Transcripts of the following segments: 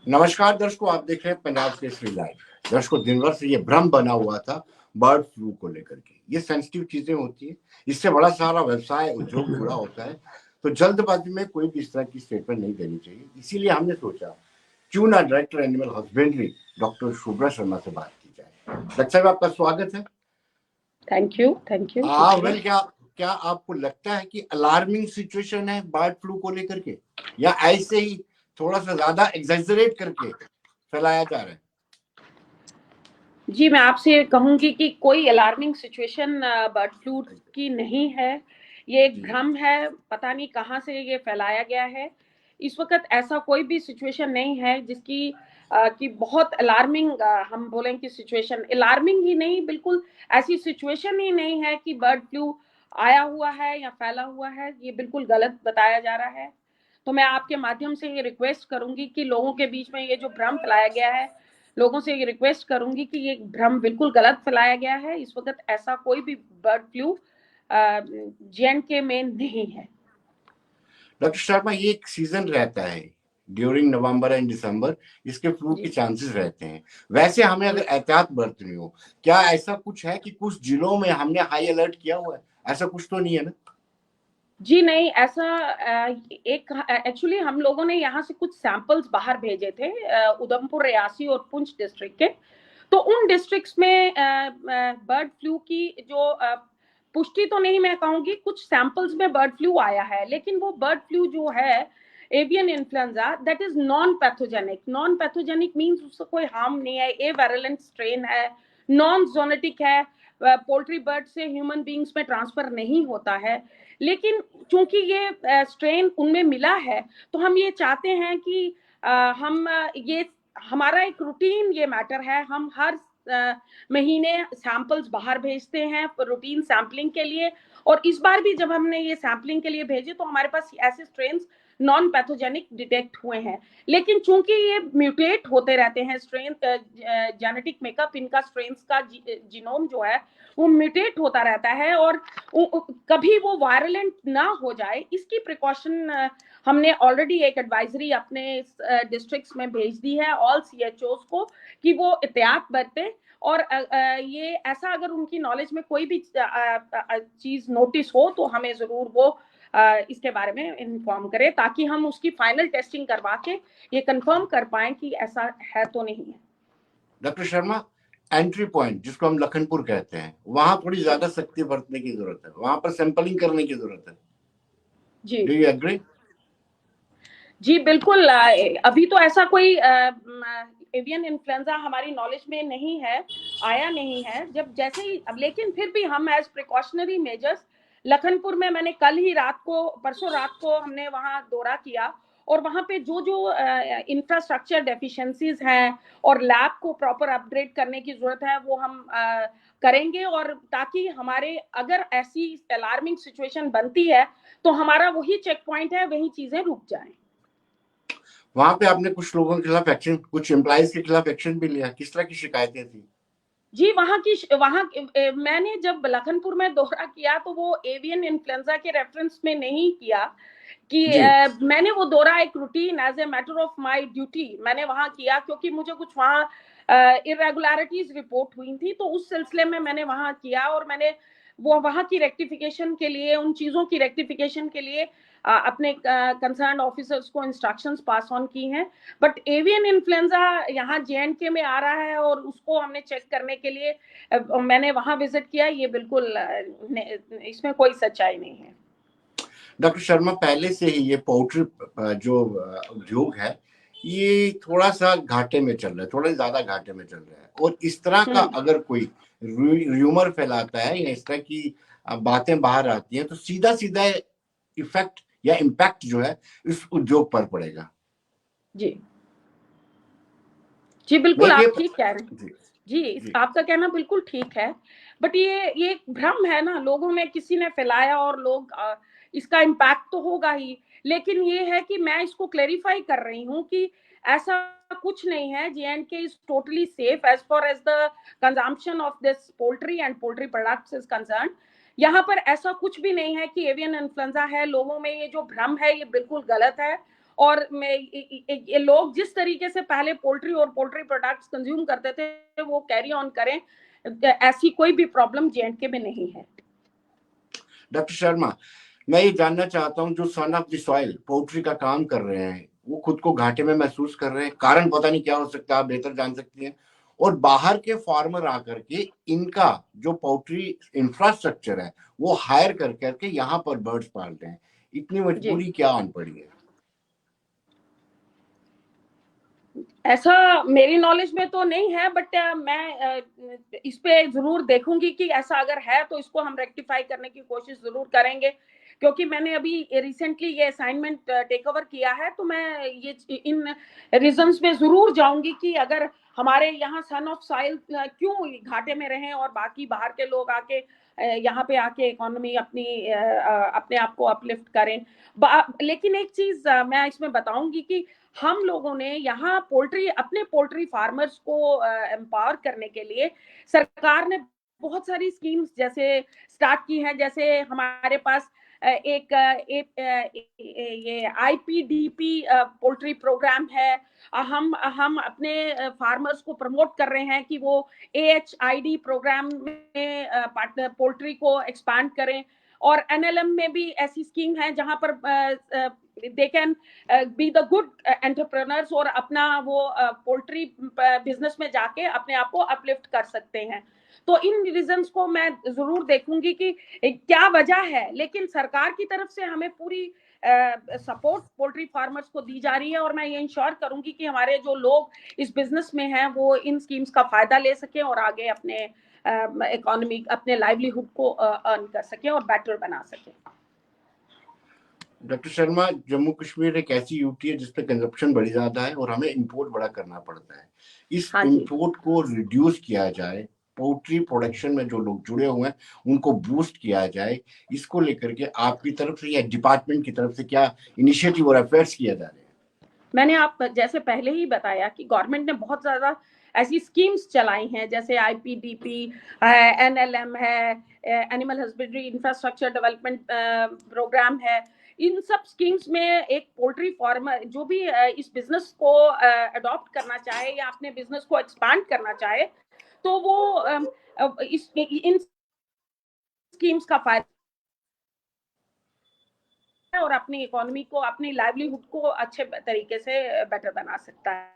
नमस्कार दर्शकों, आप देख रहे हैं पंजाब केसरी लाइव। दर्शकों, दिन भर से ये भ्रम बना हुआ था बर्ड फ्लू को लेकर के। ये सेंसिटिव चीजें होती है, इससे बड़ा सारा व्यवसाय उद्योग जुड़ा होता है, तो जल्दबाजी में कोई भी इस तरह की स्टेटमेंट नहीं देनी चाहिए। इसीलिए हमने सोचा क्यों ना director animal husbandry doctor Shubhra Sharma से बात की जाए। डॉक्टर साहब, आपका स्वागत है। थैंक यू वेल, क्या क्या आपको लगता है कि अलार्मिंग सिचुएशन है बर्ड फ्लू को लेकर के, या ऐसे ही थोड़ा सा ज्यादा एग्जैजरेट करके फैलाया जा रहा है? जी, मैं आपसे कहूंगी कि कोई अलार्मिंग सिचुएशन बर्ड फ्लू की नहीं है। ये एक भ्रम है, पता नहीं कहाँ से ये फैलाया गया है। इस वक्त ऐसा कोई भी सिचुएशन नहीं है जिसकी कि बहुत अलार्मिंग हम बोलें कि सिचुएशन अलार्मिंग ही नहीं, बिल्कुल ऐसी सिचुएशन ही नहीं है कि बर्ड फ्लू आया हुआ है या फैला हुआ है। ये बिल्कुल गलत बताया जा रहा है। तो मैं आपके माध्यम से ये रिक्वेस्ट करूंगी कि लोगों के बीच में ये जो भ्रम फैलाया गया है, लोगों से ये रिक्वेस्ट करूंगी कि ये भ्रम बिल्कुल गलत फैलाया गया है। इस वक्त ऐसा कोई भी बर्ड फ्लू J&K में नहीं है। डॉक्टर शर्मा, ये एक सीजन रहता है ड्यूरिंग नवंबर एंड दिसंबर, इसके फ्लू के चांसेस रहते हैं। वैसे हमें अगर एहतियात बरतनी हो, क्या ऐसा कुछ है कि कुछ जिलों में हमने हाई अलर्ट किया हुआ है? ऐसा कुछ तो नहीं है ना? जी नहीं, ऐसा एक एक्चुअली हम लोगों ने यहाँ से कुछ सैंपल्स बाहर भेजे थे, उधमपुर, रियासी और पुंछ डिस्ट्रिक्ट के। तो उन डिस्ट्रिक्ट्स में बर्ड फ्लू की जो पुष्टि तो नहीं मैं कहूंगी, कुछ सैंपल्स में बर्ड फ्लू आया है, लेकिन वो बर्ड फ्लू जो है avian influenza, that is non pathogenic. Non pathogenic means उसका कोई हार्म नहीं है, ए वायरलेंट स्ट्रेन है, नॉन जोनेटिक है, पोल्ट्री बर्ड से ह्यूमन बींग्स में ट्रांसफर नहीं होता है। लेकिन चूंकि ये स्ट्रेन उनमें मिला है, तो हम ये चाहते हैं कि हम ये हमारा एक रूटीन ये मैटर है। हम हर महीने सैंपल्स बाहर भेजते हैं रूटीन सैम्पलिंग के लिए, और इस बार भी जब हमने ये सैम्पलिंग के लिए भेजे तो हमारे पास ऐसे स्ट्रेन्स नॉन पैथोजेनिक डिटेक्ट हुए हैं। लेकिन चूंकि ये म्यूटेट होते रहते हैं स्ट्रेन, जेनेटिक मेकअप इनका स्ट्रेन्स का जीनोम जो है वो म्यूटेट होता रहता है, और कभी वो वायरलेंट ना हो जाए इसकी प्रिकॉशन हमने ऑलरेडी एक एडवाइजरी अपने डिस्ट्रिक्ट्स में भेज दी है ऑल CHOs को कि वो एहतियात बरतें। और ये ऐसा अगर उनकी नॉलेज में कोई भी चीज नोटिस हो तो हमें जरूर वो इसके बारे में इन्फॉर्म करें, ताकि हम उसकी फाइनल टेस्टिंग करवा के ये कंफर्म कर पाए कि ऐसा है तो नहीं है। डॉक्टर शर्मा, एंट्री पॉइंट जिसको हम लखनपुर कहते हैं, वहां थोड़ी ज्यादा सख्ती बरतने की जरूरत है, वहां पर सैंपलिंग करने की जरूरत है। जी डू यू एग्री? जी बिल्कुल। अभी तो ऐसा कोई एवियन इन्फ्लुएंजा हमारी नॉलेज में नहीं है, आया नहीं है। जब जैसे ही अब, लेकिन फिर भी हम एज प्रिकॉशनरी मेजर्स लखनपुर में, मैंने कल ही रात को, परसों रात को हमने वहां दौरा किया, और वहां पे जो जो इंफ्रास्ट्रक्चर डेफिशिएंसीज हैं और लैब को प्रॉपर अपग्रेड करने की जरूरत है वो हम करेंगे, और ताकि हमारे अगर ऐसी अलार्मिंग सिचुएशन बनती है तो हमारा वही चेक पॉइंट है, वही चीजें रुक जाएं। वहां पे आपने कुछ लोगों के खिलाफ एक्शन, कुछ एम्प्लॉइज के खिलाफ एक्शन भी लिया? किस तरह की शिकायतें थी? जी, वहाँ मैंने जब लखनपुर में दौरा किया तो वो एवियन इन्फ्लुएंजा के रेफरेंस में नहीं किया कि जी। मैंने वो दौरा एक routine as a matter of my duty मैंने वहाँ किया, क्योंकि मुझे कुछ वहाँ इरेगुलरिटीज रिपोर्ट हुई थी, तो उस सिलसिले में मैंने वहाँ किया, और मैंने वो वहाँ की रेक्टिफिकेशन के लिए, उन चीजों की रेक्टिफिकेशन के लिए अपने कंसर्न ऑफिसर्स को इंस्ट्रक्शंस पास ऑन की हैं। बट एवियन इन्फ्लुएंजा यहाँ J&K में आ रहा है और उसको हमने चेक करने के लिए मैंने वहां विजिट किया, ये बिल्कुल इसमें कोई सच्चाई नहीं है। डॉक्टर शर्मा, पहले से ही ये पोल्ट्री जो उद्योग है, ये थोड़ा सा घाटे में चल रहा है, थोड़ा ज्यादा घाटे में चल रहा है, और इस तरह का अगर कोई र्यूमर फैलाता है या इस तरह की बातें बाहर आती हैं, तो सीधा सीधा इफेक्ट या इम्पैक्ट जो है इस उद्योग पर पड़ेगा। जी जी बिल्कुल, मैं ये आप ठीक कह रहे हैं। जी जी, जी आपका कहना बिल्कुल ठीक है। बट ये एक भ्रम है ना, लोगों में किसी ने फैलाया और लोग इसका इम्पैक्ट तो होगा ही, लेकिन ये है कि मैं इसको क्लेरिफाई कर रही हूँ कि ऐसा कुछ नहीं है। J&K is totally safe as far as the consumption of this poultry and poultry products is concern. यहाँ पर ऐसा कुछ भी नहीं है कि एवियन इन्फ्लुएंजा है। लोगों में ये जो भ्रम है ये बिल्कुल गलत है, और ये लोग जिस तरीके से पहले पोल्ट्री और पोल्ट्री प्रोडक्ट्स कंज्यूम करते थे वो कैरी ऑन करें, ऐसी कोई भी प्रॉब्लम J&K में नहीं है। डॉक्टर शर्मा, मैं ये जानना चाहता हूँ, जो son of the soil poultry का काम कर रहे हैं वो खुद को घाटे में महसूस कर रहे हैं, कारण पता नहीं क्या हो सकता है, आप बेहतर जान सकती हैं, और बाहर के फार्मर आकर के इनका जो पोल्ट्री इंफ्रास्ट्रक्चर है वो हायर कर करके यहाँ पर बर्ड्स पाल रहे हैं, इतनी मजबूरी क्या आन पड़ी है? ऐसा मेरी नॉलेज में तो नहीं है, बट मैं इस पे जरूर देखूंगी कि ऐसा अगर है तो इसको हम रेक्टिफाई करने की कोशिश जरूर करेंगे, क्योंकि मैंने अभी रिसेंटली ये असाइनमेंट टेक ओवर किया है, तो मैं ये इन रीजंस में जरूर जाऊंगी कि अगर हमारे यहाँ सन ऑफ सॉइल क्यों घाटे में रहे और बाकी बाहर के लोग आके यहाँ पे आके इकोनॉमी अपने आप को अपलिफ्ट करें। लेकिन एक चीज मैं इसमें बताऊंगी कि हम लोगों ने यहाँ अपने पोल्ट्री फार्मर्स को एम्पावर करने के लिए सरकार ने बहुत सारी स्कीम्स जैसे स्टार्ट की हैं, जैसे हमारे पास एक ये IPDP पोल्ट्री प्रोग्राम है। हम अपने फार्मर्स को प्रमोट कर रहे हैं कि वो AHID प्रोग्राम में पोल्ट्री को एक्सपांड करें, और NLM में भी ऐसी स्कीम है जहां पर they can be the good entrepreneurs और अपना वो पोल्ट्री बिजनेस में जाके अपने आप को अपलिफ्ट कर सकते हैं। तो इन रीजंस को मैं जरूर देखूंगी कि क्या वजह है, लेकिन सरकार की तरफ से हमें पूरी सपोर्ट पोल्ट्री फार्मर्स को दी जा रही है, और मैं ये इंश्योर करूंगी कि हमारे जो लोग इस बिजनेस में हैं वो इन स्कीम्स का फायदा ले सकें और आगे अपने इकोनॉमी, अपने लाइवलीहुड को अर्न कर सकें और बेटर बना सकें। डॉक्टर शर्मा, जम्मू कश्मीर एक ऐसी यूटी है जिसपे कंजप्शन बड़ी ज्यादा है और हमें इंपोर्ट बड़ा करना पड़ता है। इस इंपोर्ट को रिड्यूस किया जाए, पोल्ट्री प्रोडक्शन में जो लोग जुड़े हुए हैं उनको बूस्ट किया जाए, इसको लेकर के आपकी तरफ से या डिपार्टमेंट की तरफ से क्या इनिशिएटिव और एफर्ट्स किया जा रहे हैं? मैंने आप जैसे पहले ही बताया कि गवर्नमेंट ने बहुत ज्यादा ऐसी स्कीम्स चलाई हैं, जैसे IPDP, NLM है, animal husbandry infrastructure development programme है। इन सब स्कीम्स में एक पोल्ट्री फार्मर जो भी इस बिजनेस को अडॉप्ट करना चाहे या अपने बिजनेस को एक्सपांड करना चाहे, तो वो इन स्कीम्स का फायदा और अपनी इकोनॉमी को, अपनी लाइवलीहुड को अच्छे तरीके से बेटर बना सकता है।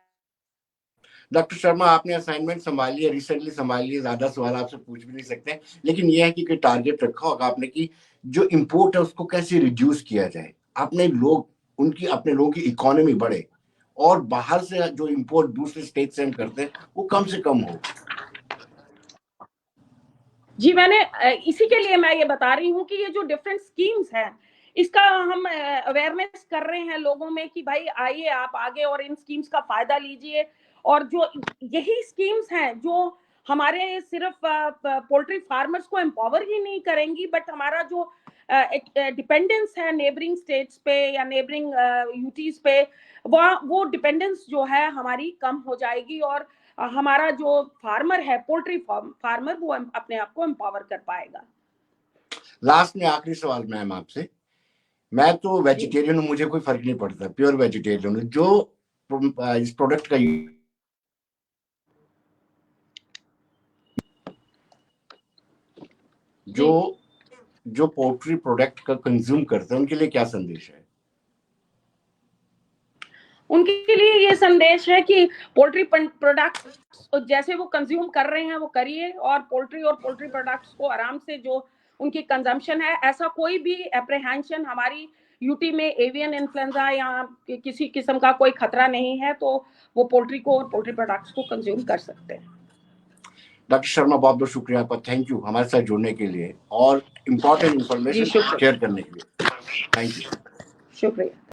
डॉक्टर शर्मा, आपने असाइनमेंट संभाली है, रिसेंटली संभाली है, ज्यादा सवाल आपसे पूछ भी नहीं सकते, लेकिन यह है कि कोई टारगेट रखा होगा आपने कि जो इंपोर्ट है उसको कैसे रिड्यूस किया जाए, अपने लोगों की इकोनॉमी बढ़े और बाहर से जो इंपोर्ट दूसरे स्टेट से हम करते हैं वो कम से कम हो। जी, मैंने इसी के लिए मैं ये बता रही हूँ कि ये जो डिफरेंट स्कीम्स हैं इसका हम अवेयरनेस कर रहे हैं लोगों में कि भाई आइए आप आगे और इन स्कीम्स का फायदा लीजिए, और जो यही स्कीम्स हैं जो हमारे सिर्फ पोल्ट्री फार्मर्स को एम्पावर ही नहीं करेंगी, बट हमारा जो डिपेंडेंस है नेबरिंग स्टेट्स पे या नेबरिंग यूटीज पे, वो डिपेंडेंस जो है हमारी कम हो जाएगी, और हमारा जो फार्मर है, पोल्ट्री फार्मर, वो अपने आप को एम्पावर कर पाएगा। लास्ट में आखिरी सवाल मैम आपसे, मैं तो वेजिटेरियन हूँ, मुझे कोई फर्क नहीं पड़ता, प्योर वेजिटेरियन हूँ, जो इस प्रोडक्ट का जो पोल्ट्री प्रोडक्ट का कंज्यूम करते हैं उनके लिए क्या संदेश है? उनके लिए ये संदेश है कि पोल्ट्री प्रोडक्ट्स जैसे वो कंज्यूम कर रहे हैं वो करिए, और पोल्ट्री प्रोडक्ट्स को आराम से जो उनकी कंजम्पशन है, ऐसा कोई भी एप्रीहेंशन हमारी यूटी में एवियन इन्फ्लुएंजा या किसी किस्म का कोई खतरा नहीं है, तो वो पोल्ट्री को और पोल्ट्री प्रोडक्ट्स को कंज्यूम कर सकते हैं। डॉक्टर शर्मा, बहुत बहुत शुक्रिया आपका, थैंक यू हमारे साथ जुड़ने के लिए और इम्पोर्टेंट इंफॉर्मेशन शेयर करने के लिए। Thank you. शुक्रिया।